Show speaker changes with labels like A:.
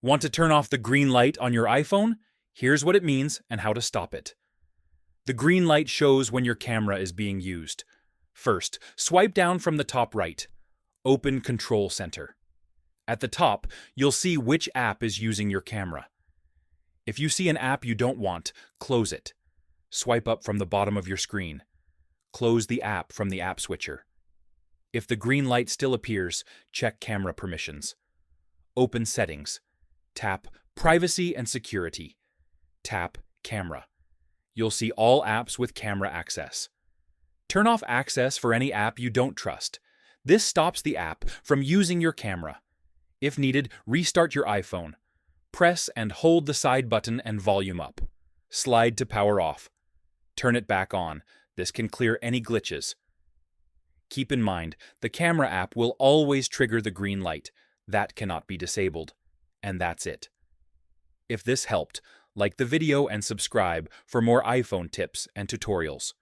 A: Want to turn off the green light on your iPhone? Here's what it means and how to stop it. The green light shows when your camera is being used. First, swipe down from the top right. Open Control Center. At the top, you'll see which app is using your camera. If you see an app you don't want, close it. Swipe up from the bottom of your screen. Close the app from the app switcher. If the green light still appears, check camera permissions. Open Settings. Tap Privacy and Security. Tap Camera. You'll see all apps with camera access. Turn off access for any app you don't trust. This stops the app from using your camera. If needed, restart your iPhone. Press and hold the side button and volume up. Slide to power off. Turn it back on. This can clear any glitches. Keep in mind, the camera app will always trigger the green light. That cannot be disabled. And that's it. If this helped, like the video and subscribe for more iPhone tips and tutorials.